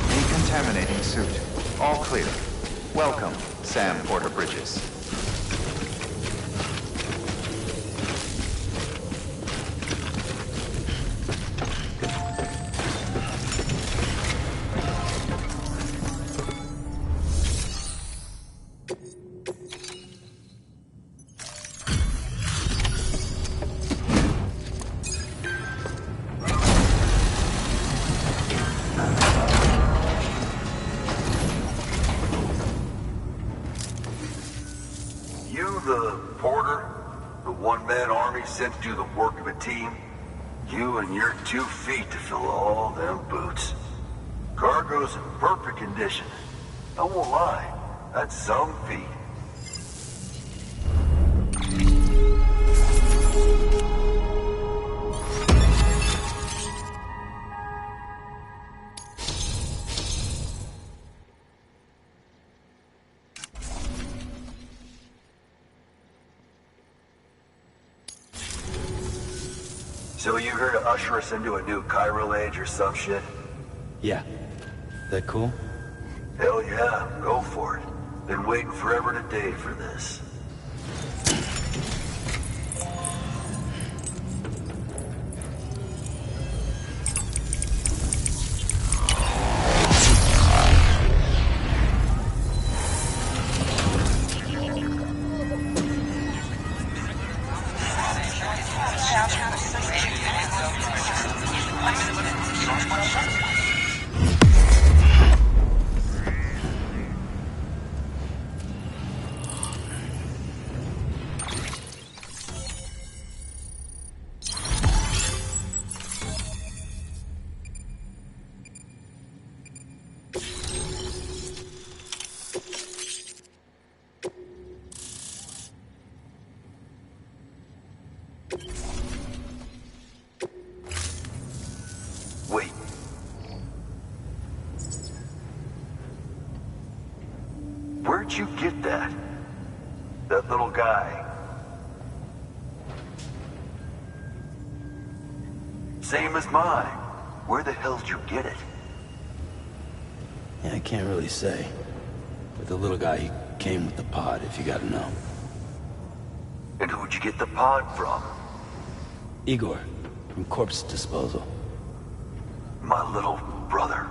Decontaminating suit. All clear. Welcome, Sam Porter Bridges. Sent to do the work of a team, you and your 2 feet to fill all them boots. Cargo's in perfect condition. I won't lie, that's some feat. So you here to usher us into a new chiral age or some shit? Yeah. That cool? Hell yeah, go for it. Been waiting forever today for this. Wait. Where'd you get that? That little guy? Same as mine. Where the hell did you get it? Yeah, I can't really say. But the little guy, he came with the pod, if you gotta know. And who'd you get the pod from? Igor, from Corpse Disposal. My little brother.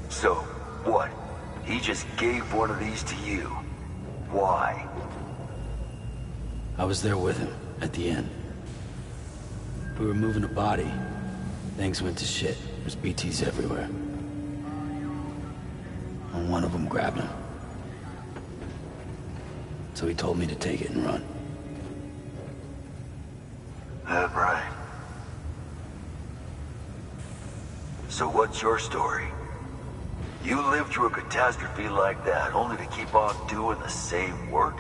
So, what? He just gave one of these to you. Why? I was there with him, at the end. We were moving a body. Things went to shit. There's BTs everywhere. And one of them grabbed him. So he told me to take it and run. That right. So what's your story? You lived through a catastrophe like that, only to keep on doing the same work?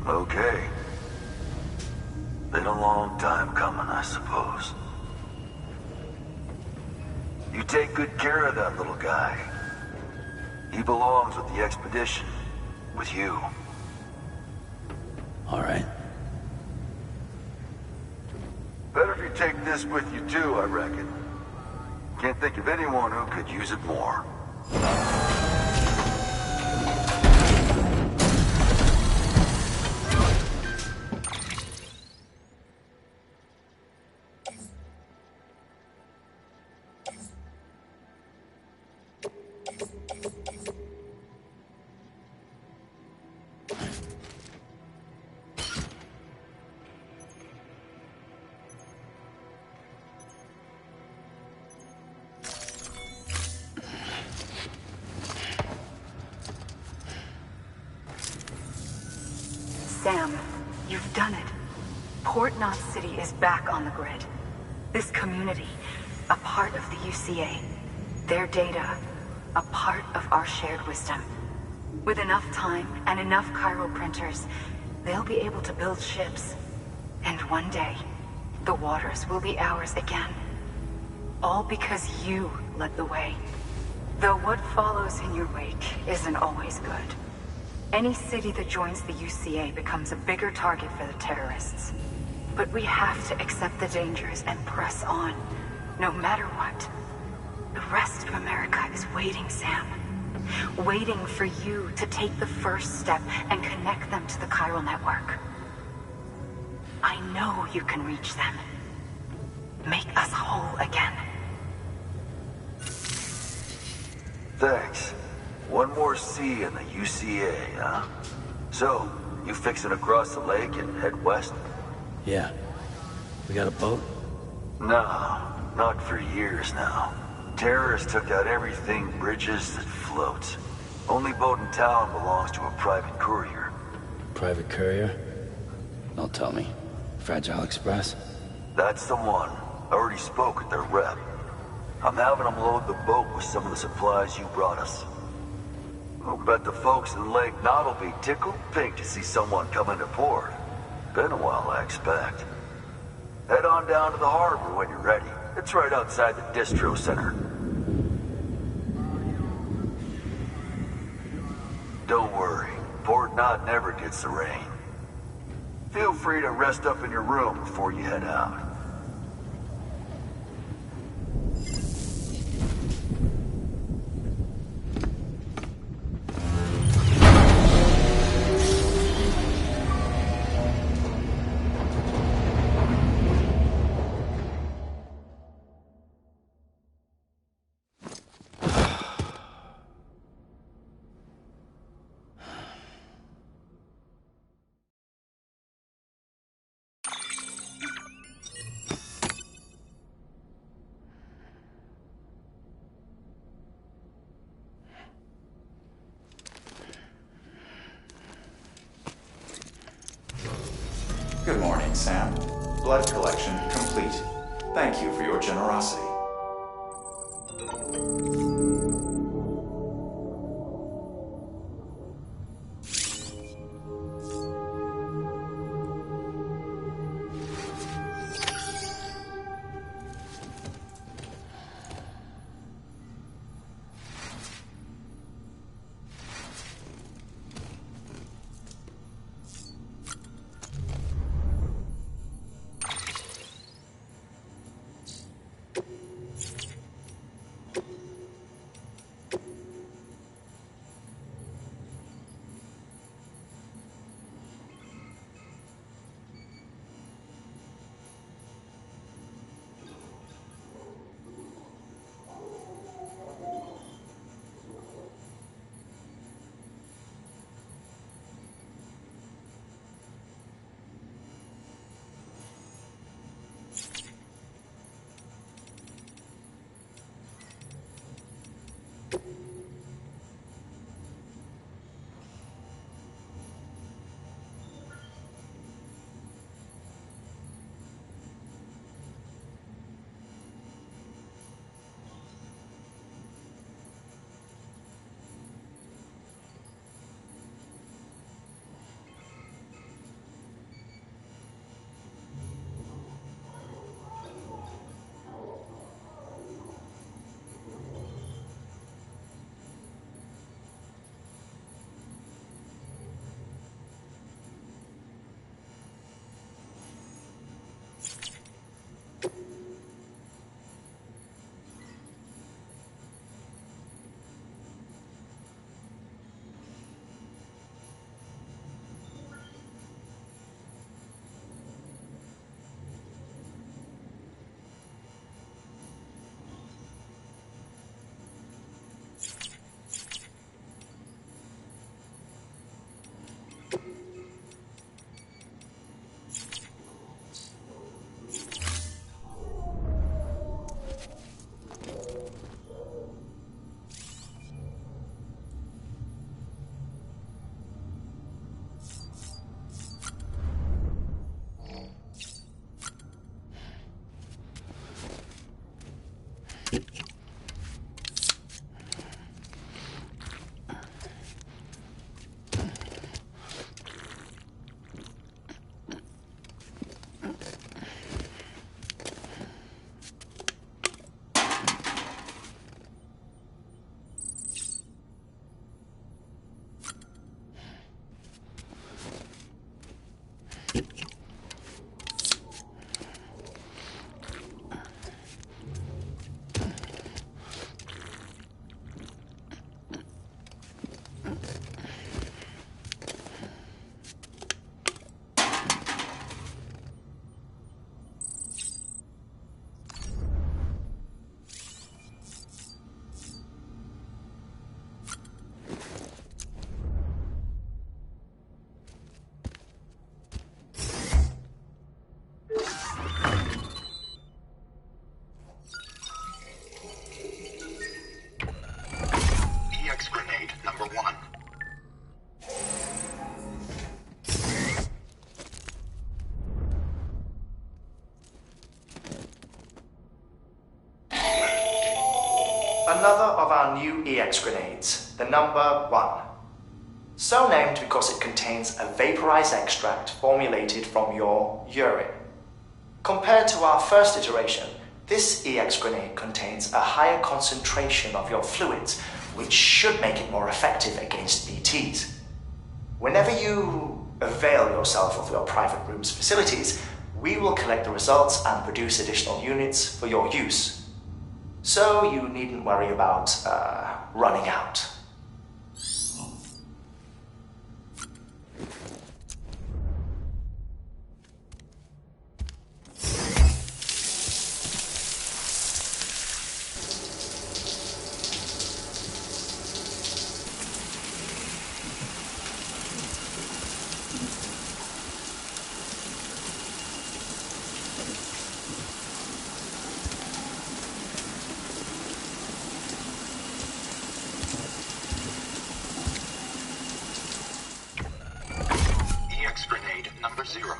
Okay. Been a long time coming, I suppose. You take good care of that little guy. He belongs with the expedition. With you. All right. Better if you take this with you too, I reckon. Can't think of anyone who could use it more. Sam, you've done it. Port Knot City is back on the grid. This community, a part of the UCA. Their data, a part of our shared wisdom. With enough time and enough chiral printers, they'll be able to build ships. And one day, the waters will be ours again. All because you led the way. Though what follows in your wake isn't always good. Any city that joins the UCA becomes a bigger target for the terrorists. But we have to accept the dangers and press on, no matter what. The rest of America is waiting, Sam. Waiting for you to take the first step and connect them to the chiral network. I know you can reach them. Make us whole again. Thanks. One more C in the UCA, huh? So, you fixing to cross the lake and head west? Yeah. We got a boat? No, not for years now. Terrorists took out everything bridges that floats. Only boat in town belongs to a private courier. Private courier? Don't tell me. Fragile Express? That's the one. I already spoke with their rep. I'm having them load the boat with some of the supplies you brought us. I'll bet the folks in Lake Knot will be tickled pink to see someone come into port. Been a while, I expect. Head on down to the harbor when you're ready. It's right outside the distro center. Don't worry, Port Knot never gets the rain. Feel free to rest up in your room before you head out. Good morning, Sam. Blood collection complete. Thank you for your generosity. Another of our new EX grenades, the number 1. So named because it contains a vaporized extract formulated from your urine. Compared to our first iteration, this EX grenade contains a higher concentration of your fluids, which should make it more effective against BTs. Whenever you avail yourself of your private room's facilities, we will collect the results and produce additional units for your use. So you needn't worry about, running out. Grenade number 0.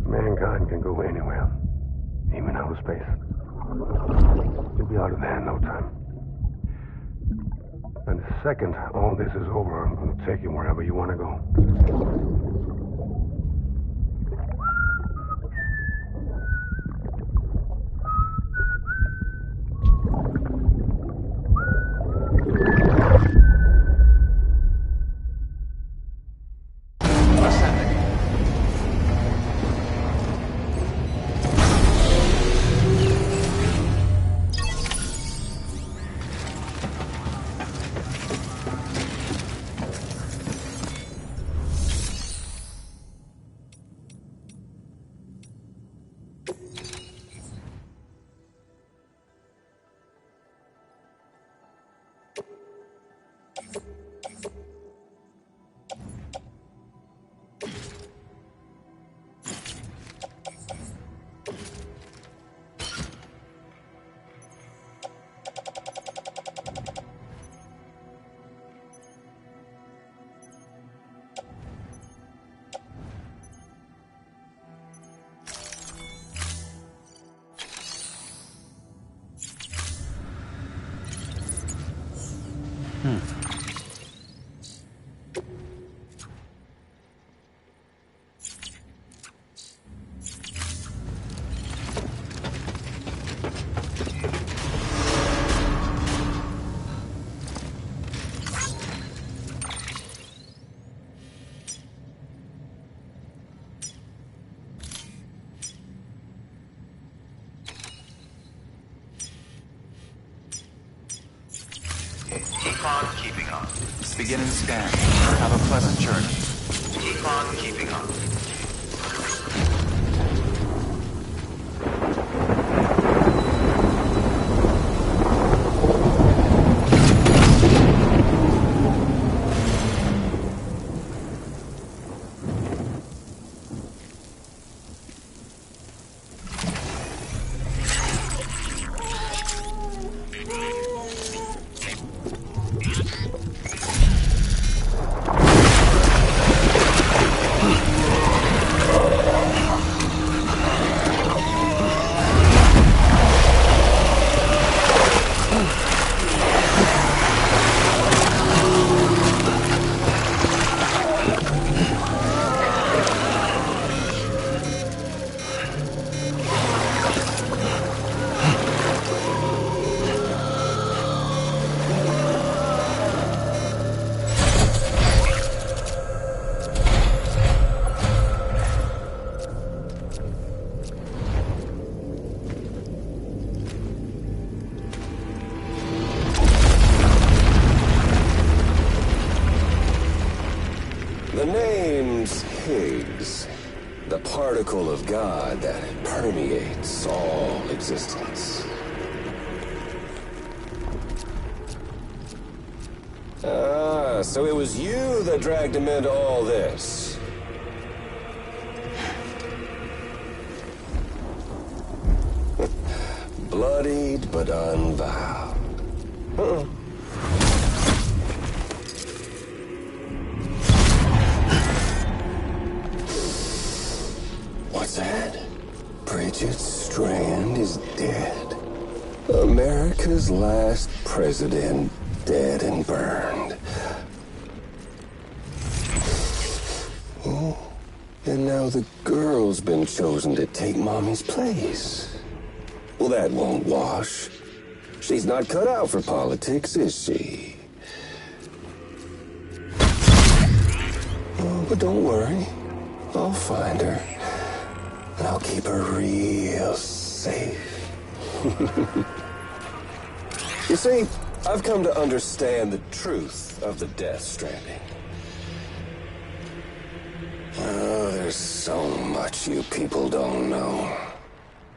Mankind can go anywhere, even outer space. You'll be out of there in no time. And the second all this is over, I'm going to take you wherever you want to go. Keep on keeping on. Beginning scan. Have a pleasant journey. Keep on keeping on. name's Higgs. The particle of God that permeates all existence. Ah, so it was you that dragged him into all this. Bloodied but unvowed. What's that? Bridget Strand is dead. America's last president dead and burned. Oh, and now the girl's been chosen to take Mommy's place. Well, that won't wash. She's not cut out for politics, is she? Oh, but don't worry. I'll find her. And I'll keep her real safe. You see, I've come to understand the truth of the Death Stranding. Oh, there's so much you people don't know.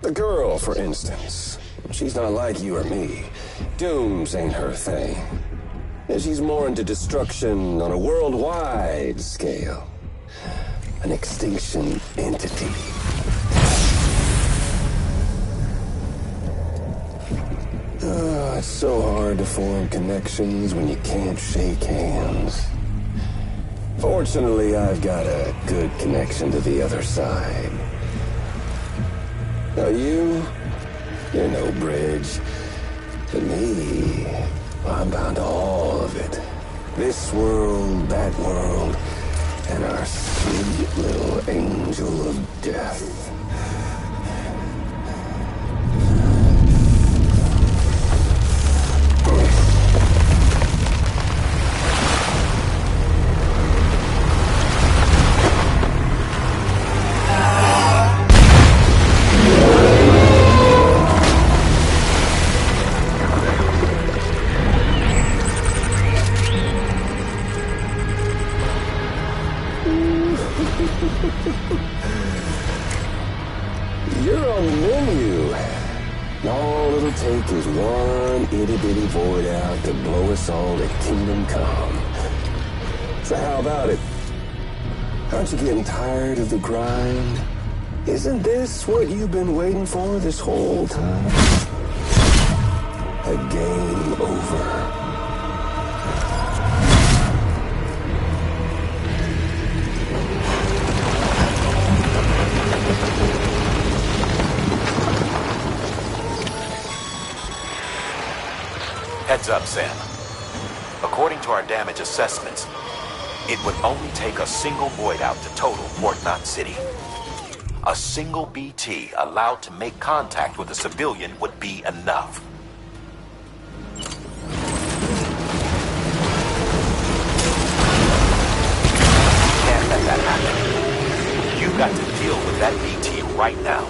The girl, for instance, she's not like you or me. Dooms ain't her thing. And she's more into destruction on a worldwide scale. An extinction entity. Oh, it's so hard to form connections when you can't shake hands. Fortunately, I've got a good connection to the other side. Now you're no bridge. To me, I'm bound to all of it. This world, that world, and our sweet little angel of death. You're on the menu. All it'll take is one itty-bitty void out to blow us all to kingdom come. So how about it? Aren't you getting tired of the grind? Isn't this what you've been waiting for this whole time? A game over. Heads up, Sam. According to our damage assessments, it would only take a single void out to total Port Knot City. A single BT allowed to make contact with a civilian would be enough. Can't let that happen. You've got to deal with that BT right now.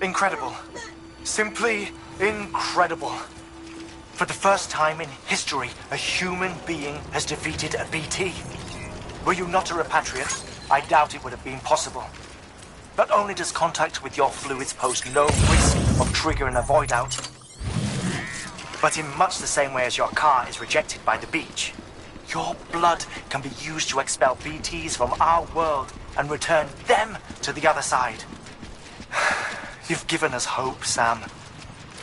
Incredible. Simply incredible. For the first time in history, a human being has defeated a BT. Were you not a repatriate, I doubt it would have been possible. Not only does contact with your fluids pose no risk of triggering a void out, but in much the same way as your car is rejected by the beach, your blood can be used to expel BTs from our world and return them to the other side. You've given us hope, Sam.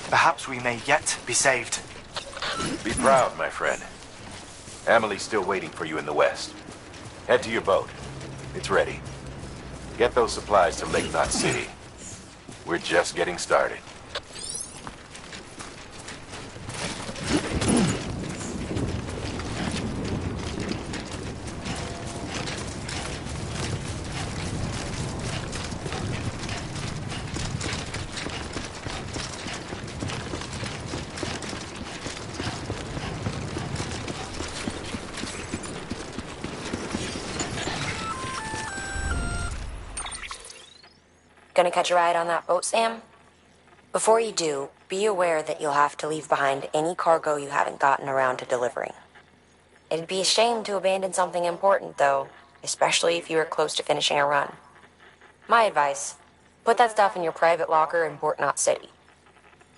Perhaps we may yet be saved. Be proud, my friend. Emily's still waiting for you in the west. Head to your boat. It's ready. Get those supplies to Lake Knot City. We're just getting started. Gonna catch a ride on that boat, Sam? Before you do, be aware that you'll have to leave behind any cargo you haven't gotten around to delivering. It'd be a shame to abandon something important, though, especially if you were close to finishing a run. My advice, put that stuff in your private locker in Port Knot City.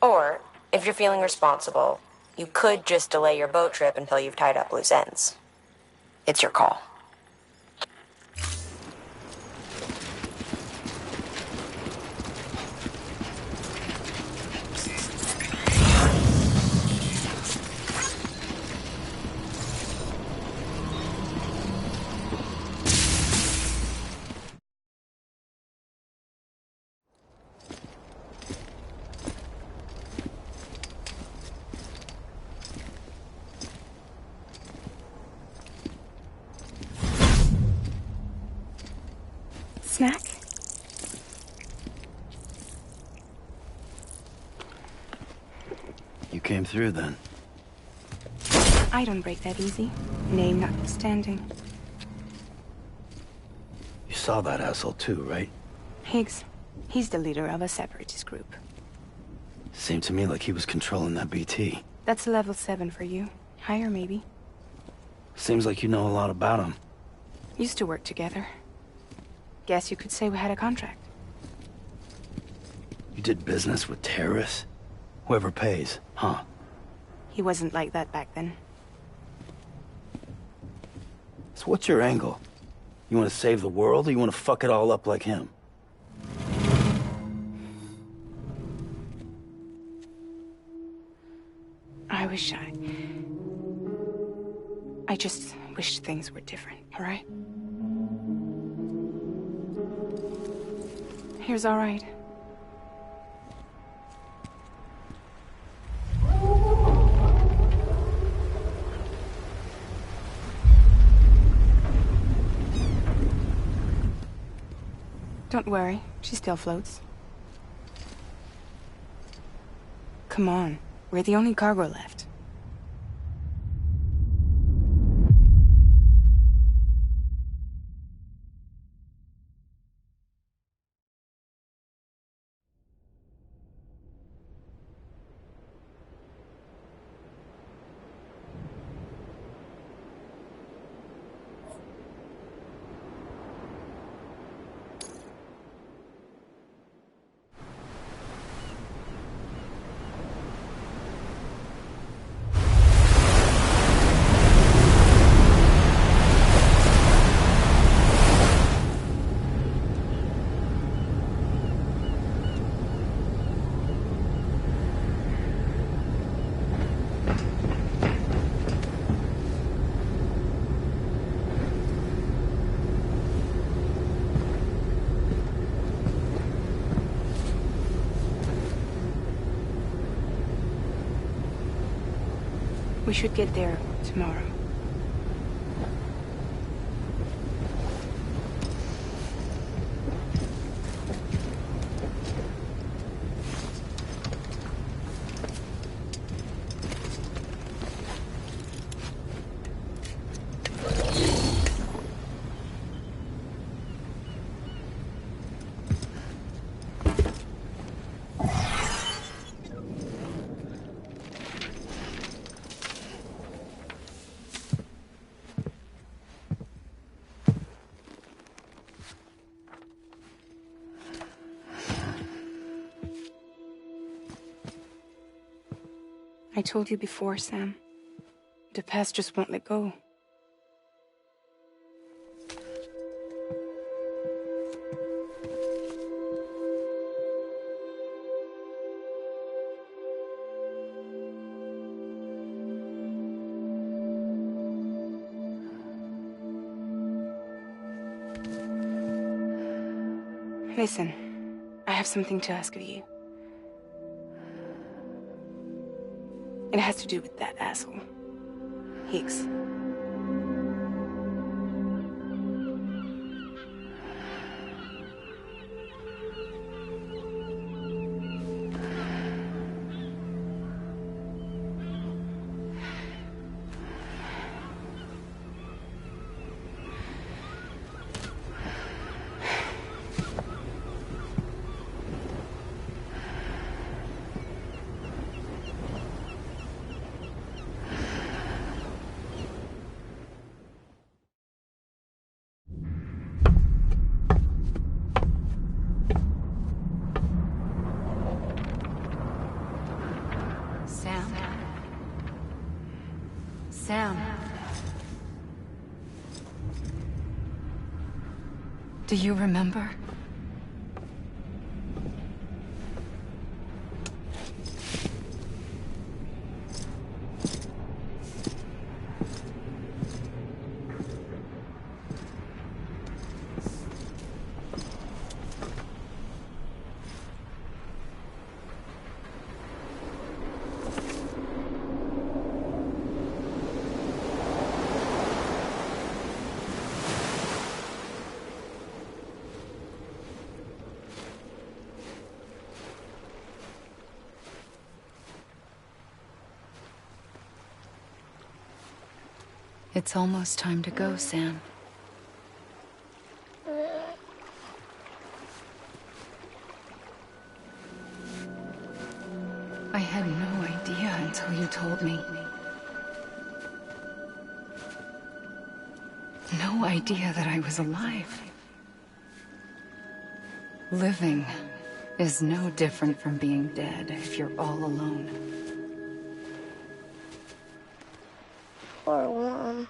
Or, if you're feeling responsible, you could just delay your boat trip until you've tied up loose ends. It's your call. Snack? You came through then. I don't break that easy. Name notwithstanding. You saw that asshole too, right? Higgs. He's the leader of a separatist group. Seemed to me like he was controlling that BT. That's level 7 for you. Higher, maybe. Seems like you know a lot about him. Used to work together. Guess you could say we had a contract. You did business with terrorists? Whoever pays, huh? He wasn't like that back then. So what's your angle? You want to save the world, or you want to fuck it all up like him? I just wish things were different, all right? Here's all right. Don't worry, she still floats. Come on, we're the only cargo left. We should get there tomorrow. I told you before, Sam. The past just won't let go. Listen, I have something to ask of you. It has to do with that asshole, Higgs. Sam. Do you remember? It's almost time to go, Sam. I had no idea until you told me. No idea that I was alive. Living is no different from being dead if you're all alone. Poor Mom.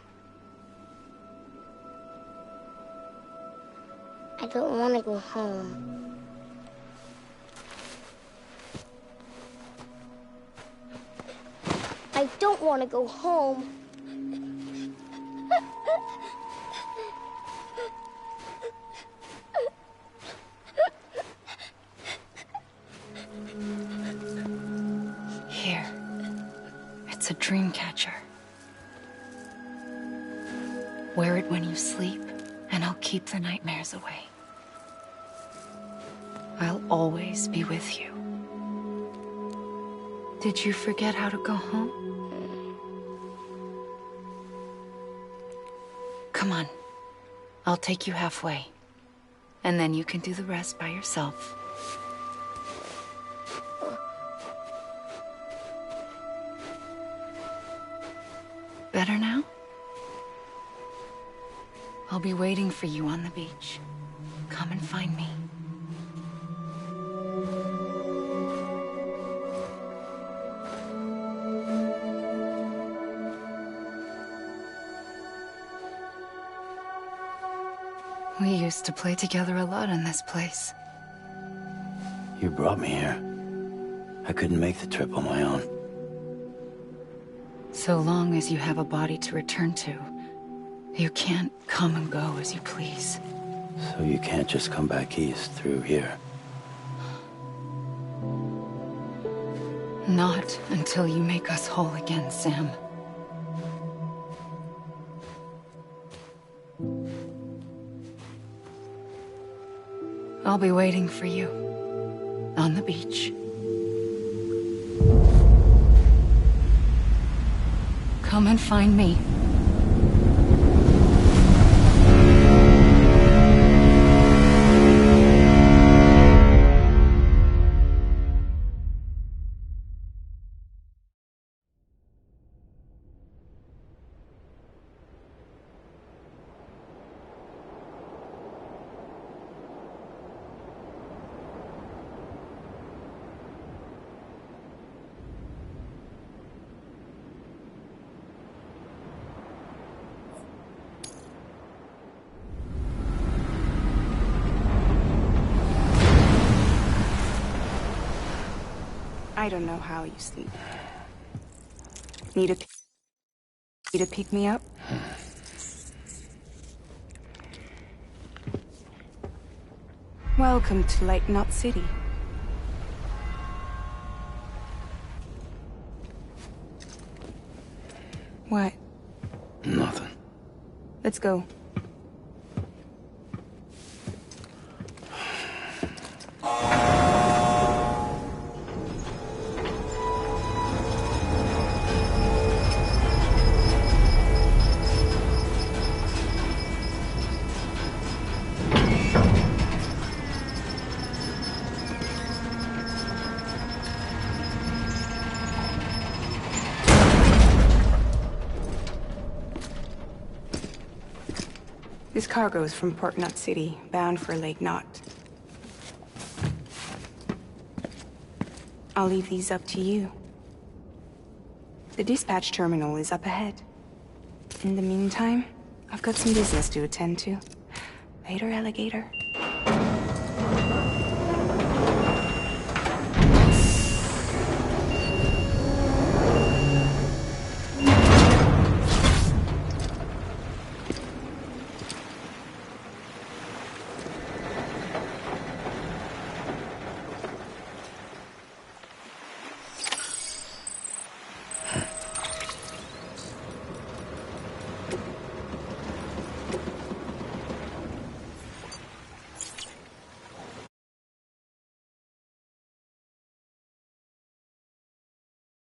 I don't want to go home. I don't want to go home. Here. It's a dream catcher. Wear it when you sleep, and I'll keep the nightmares away. I'll always be with you. Did you forget how to go home? Come on. I'll take you halfway. And then you can do the rest by yourself. Better now? I'll be waiting for you on the beach. Come and find me. We used to play together a lot in this place. You brought me here. I couldn't make the trip on my own. So long as you have a body to return to, you can't come and go as you please. So you can't just come back east through here? Not until you make us whole again, Sam. I'll be waiting for you on the beach. Come and find me. I don't know how you sleep. Need to pick me up? Welcome to Lake Knot City. What? Nothing. Let's go. This cargo is from Port Knot City, bound for Lake Knot. I'll leave these up to you. The dispatch terminal is up ahead. In the meantime, I've got some business to attend to. Later, alligator.